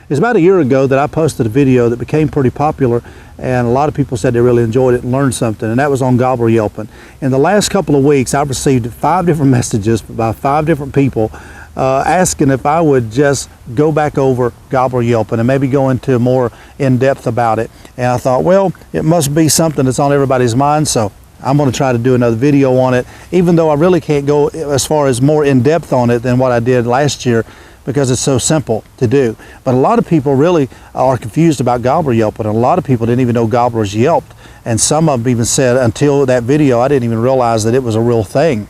It's about a year ago that I posted a video that became pretty popular, and a lot of people said they really enjoyed it and learned something, and that was on Gobbler Yelping. In the last couple of weeks, I've received 5 different messages by 5 different people asking if I would just go back over Gobbler Yelping and maybe go into more in depth about it. And I thought, well, it must be something that's on everybody's mind, so I'm going to try to do another video on it, even though I really can't go as far as more in depth on it than what I did last year, because it's so simple to do. But a lot of people really are confused about Gobbler Yelping, and a lot of people didn't even know gobblers yelped, and some of them even said, until that video, I didn't even realize that it was a real thing.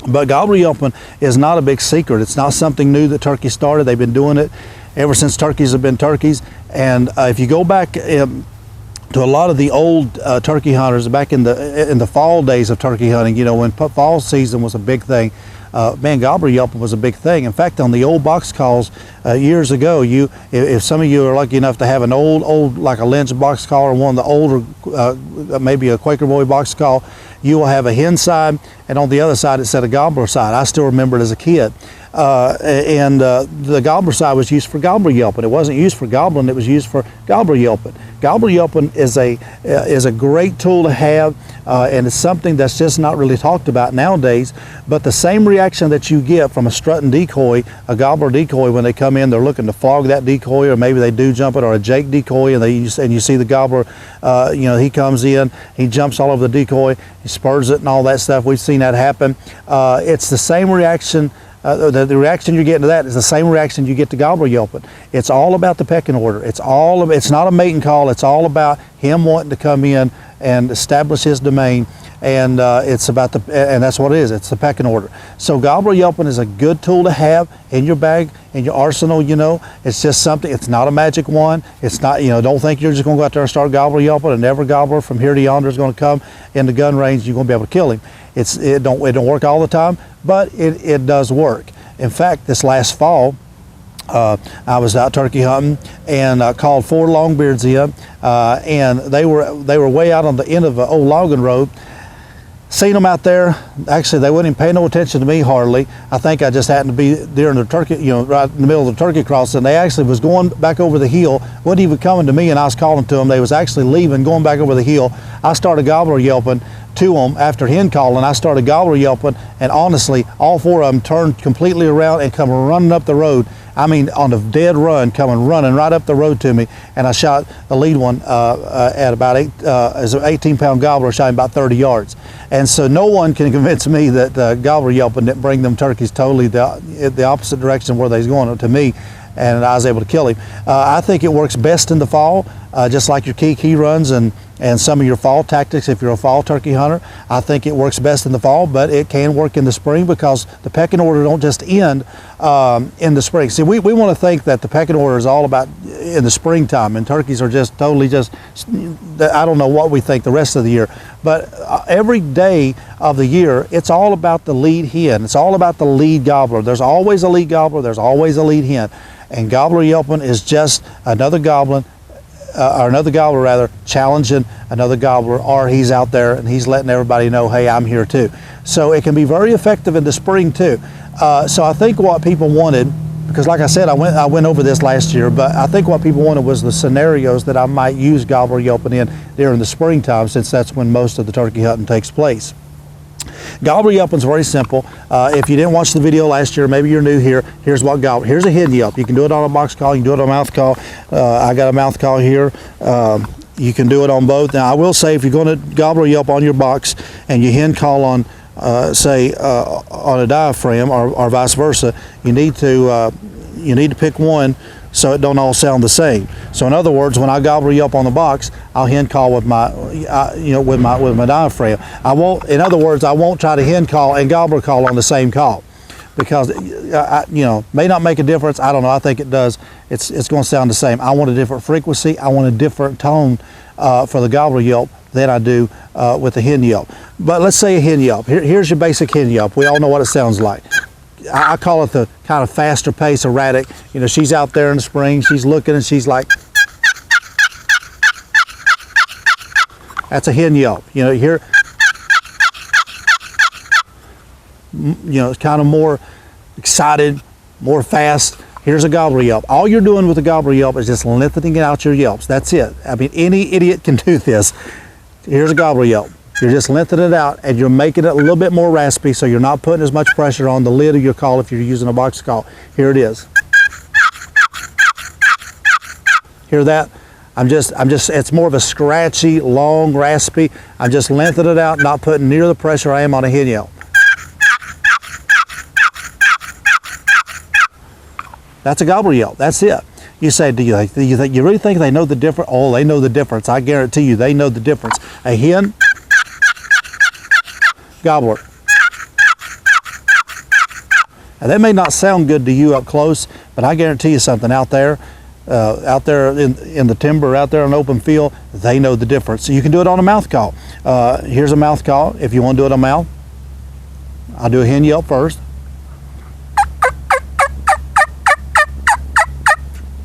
But Gobbler Yelping is not a big secret. It's not something new that turkeys started. They've been doing it ever since turkeys have been turkeys. And if you go back to a lot of the old turkey hunters back in the fall days of turkey hunting, you know, when fall season was a big thing, man, Gobbler Yelping was a big thing. In fact, on the old box calls years ago, if some of you are lucky enough to have an old like a Lynch box call or one of the older, maybe a Quaker Boy box call, you will have a hen side, and on the other side it said a gobbler side. I still remember it as a kid. The gobbler side was used for Gobbler Yelping. It wasn't used for gobbling, it was used for Gobbler Yelping. Gobbler Yelping is a great tool to have, and it's something that's just not really talked about nowadays. But the same reaction that you get from a strutting decoy, a gobbler decoy, when they come in, they're looking to flog that decoy, or maybe they do jump it, or a Jake decoy, and you see the gobbler, you know, he comes in, he jumps all over the decoy, he spurs it and all that stuff. We've seen that happen. It's the same reaction. The reaction you get to that is the same reaction you get to Gobbler Yelping. It's all about the pecking order. It's not a mating call. It's all about him wanting to come in and establish his domain, and and that's what it is. It's the pecking order. So Gobbler Yelping is a good tool to have in your bag, in your arsenal. You know, it's just something. It's not a magic wand. It's not, you know, don't think you're just going to go out there and start Gobbler Yelping and every gobbler from here to yonder is going to come in the gun range. You're going to be able to kill him. It don't work all the time, but it does work. In fact, this last fall, I was out turkey hunting and called 4 longbeards in, and they were way out on the end of an old logging road. Seen them out there. Actually, they wouldn't even pay no attention to me hardly. I think I just happened to be during the turkey, you know, right in the middle of the turkey crossing. They actually was going back over the hill, wasn't even coming to me, and I was calling to them. They was actually leaving, going back over the hill. I started Gobbler Yelping to them after hen calling. I started Gobbler Yelping, and honestly, all 4 of them turned completely around and come running up the road. I mean, on a dead run, coming running right up the road to me, and I shot the lead one at about as an 18-pound gobbler, shot him about 30 yards. And so no one can convince me that Gobbler Yelping didn't bring them turkeys totally the opposite direction where they was going to me, and I was able to kill him. I think it works best in the fall, just like your key runs and some of your fall tactics. If you're a fall turkey hunter, I think it works best in the fall, but it can work in the spring, because the pecking order don't just end in the spring. See, we want to think that the pecking order is all about in the springtime, and turkeys are just totally I don't know what we think the rest of the year, but every day of the year, it's all about the lead hen. It's all about the lead gobbler. There's always a lead gobbler, there's always a lead hen, and Gobbler Yelping is just another gobbler rather, challenging another gobbler, or he's out there and he's letting everybody know, hey, I'm here too. So it can be very effective in the spring too. So I think what people wanted, because like I said, I went over this last year, but I think what people wanted was the scenarios that I might use Gobbler Yelping in during the springtime, since that's when most of the turkey hunting takes place. Gobbler Yelping is very simple. If you didn't watch the video last year, maybe you're new here, here's what gobbler. Here's a hen yelp. You can do it on a box call, you can do it on a mouth call. I got a mouth call here. You can do it on both. Now I will say, if you're going to Gobbler Yelp on your box and you hen call on say on a diaphragm, or vice versa, you need to pick one so it don't all sound the same. So in other words, when I Gobbler Yelp on the box, I'll hen call with my with my diaphragm. In other words, I won't try to hen call and gobbler call on the same call, because may not make a difference. I don't know. I think it does. It's going to sound the same. I want a different frequency. I want a different tone for the Gobbler Yelp than I do with the hen yelp. But let's say a hen yelp. Here's your basic hen yelp. We all know what it sounds like. I call it the kind of faster pace, erratic. You know, she's out there in the spring, she's looking and she's like, that's a hen yelp. You know, you hear, it's kind of more excited, more fast. Here's a gobbler yelp. All you're doing with a gobbler yelp is just lengthening out your yelps. That's it. I mean, any idiot can do this. Here's a gobbler yelp. You're just lengthening it out, and you're making it a little bit more raspy, so you're not putting as much pressure on the lid of your call if you're using a box call. Here it is. Hear that? It's more of a scratchy, long, raspy. I'm just lengthening it out, not putting near the pressure I am on a hen yelp. That's a gobbler yelp. That's it. You say, do you really think they know the difference? Oh, they know the difference. I guarantee you, they know the difference. A hen, gobbler. Now, that may not sound good to you up close, but I guarantee you something out there in the timber, out there in an open field, they know the difference. So you can do it on a mouth call. Here's a mouth call. If you want to do it on mouth, I'll do a hen yelp first.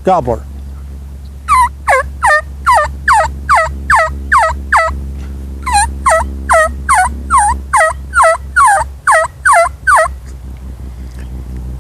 Gobbler.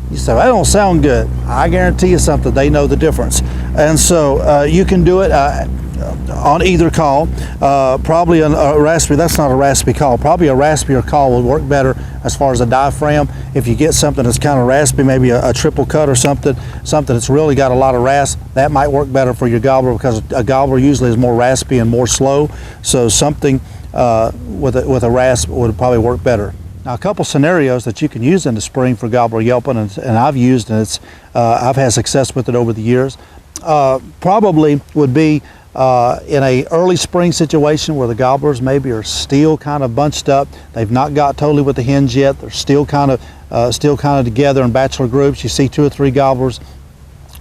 You say, that don't sound good. I guarantee you something, they know the difference. And so you can do it on either call. Probably a raspy, that's not a raspy call. Probably a raspier call would work better as far as a diaphragm. If you get something that's kind of raspy, maybe a triple cut or something that's really got a lot of rasp, that might work better for your gobbler, because a gobbler usually is more raspy and more slow. So something with a rasp would probably work better. Now, a couple scenarios that you can use in the spring for gobbler yelping, and I've used, and I've had success with it over the years. Probably would be in a early spring situation where the gobblers maybe are still kind of bunched up. They've not got totally with the hens yet. They're still kind of together in bachelor groups. You see 2 or 3 gobblers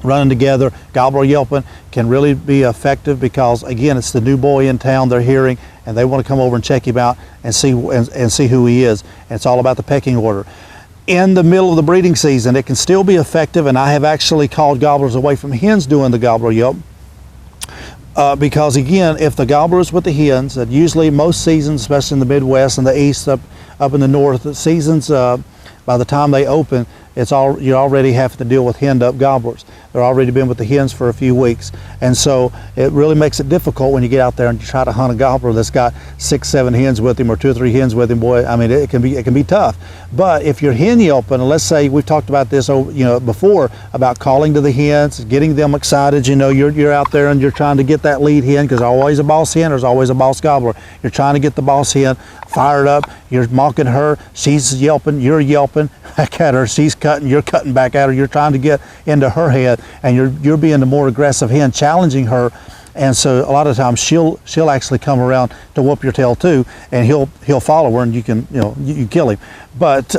running together. Gobbler yelping can really be effective because, again, it's the new boy in town they're hearing, and they want to come over and check him out and see who he is. And it's all about the pecking order. In the middle of the breeding season, it can still be effective, and I have actually called gobblers away from hens doing the gobbler yelp. Because, again, if the gobbler is with the hens, and usually most seasons, especially in the Midwest and the East, up in the North, the seasons, by the time they open, you already have to deal with henned up gobblers. They're already been with the hens for a few weeks, and so it really makes it difficult when you get out there and you try to hunt a gobbler that's got 6, 7 hens with him, or 2 or 3 hens with him. Boy, I mean, it can be tough. But if you're hen yelping, and let's say we've talked about this, before, about calling to the hens, getting them excited. You're out there and you're trying to get that lead hen, because there's always a boss hen, there's always a boss gobbler. You're trying to get the boss hen fired up. You're mocking her. She's yelping. You're yelping back at her. She's cutting. You're cutting back at her. You're trying to get into her head, and you're being the more aggressive hen, challenging her. And so a lot of times she'll actually come around to whoop your tail too, and he'll follow her, and you can kill him. But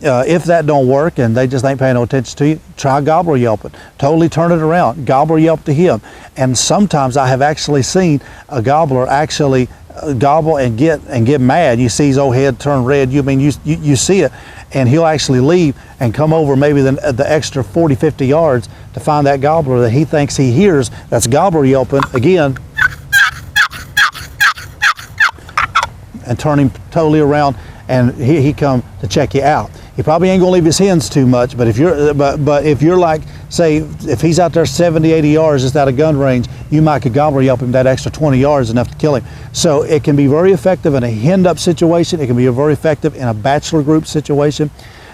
if that don't work and they just ain't paying no attention to you, try gobbler yelping. Totally turn it around. Gobbler yelp to him. And sometimes I have actually seen a gobbler actually gobble and get mad. You see his old head turn red. You see it, and he'll actually leave and come over maybe the extra 40, 50 yards to find that gobbler that he thinks he hears that's gobbler yelping again, and turn him totally around, and he come to check you out. He probably ain't gonna leave his hens too much, but if you're like, say, if he's out there 70, 80 yards just out of gun range, you might could gobbler yelp him that extra 20 yards, enough to kill him. So it can be very effective in a henned up situation. It can be very effective in a bachelor group situation.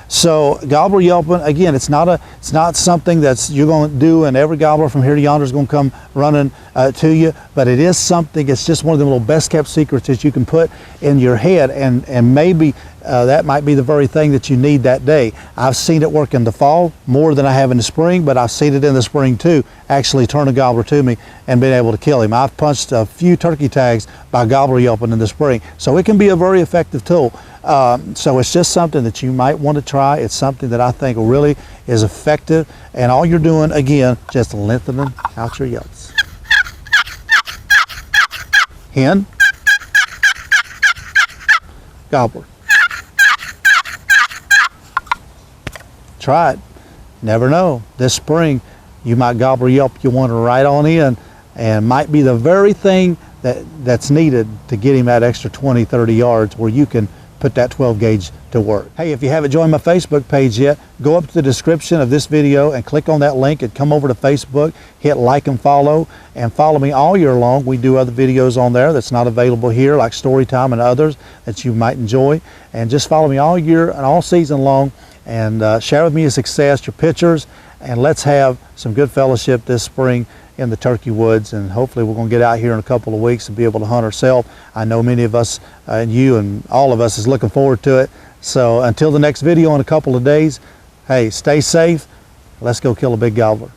So gobbler yelping, again, it's not something that's you're going to do and every gobbler from here to yonder is going to come running to you, but it is something. It's just one of the little best kept secrets that you can put in your head, and maybe that might be the very thing that you need that day. I've seen it work in the fall more than I have in the spring, but I've seen it in the spring too, actually turn a gobbler to me and been able to kill him. I've punched a few turkey tags by gobbler yelping in the spring, so it can be a very effective tool. So it's just something that you might want to try. It's something that I think really is effective, and all you're doing, again, just lengthening out your yelps. Hen, gobbler. Try it. Never know. This spring, you might gobbler yelp you want to right on in, and might be the very thing that's needed to get him that extra 20, 30 yards where you can put that 12 gauge to work. Hey, if you haven't joined my Facebook page yet, go up to the description of this video and click on that link and come over to Facebook, hit like and follow me all year long. We do other videos on there that's not available here, like story time and others that you might enjoy. And just follow me all year and all season long, and share with me your success, your pictures, and let's have some good fellowship this spring in the turkey woods. And hopefully we're going to get out here in a couple of weeks and be able to hunt ourselves. I know many of us, and you and all of us, is looking forward to it. So until the next video in a couple of days, hey, stay safe. Let's go kill a big gobbler.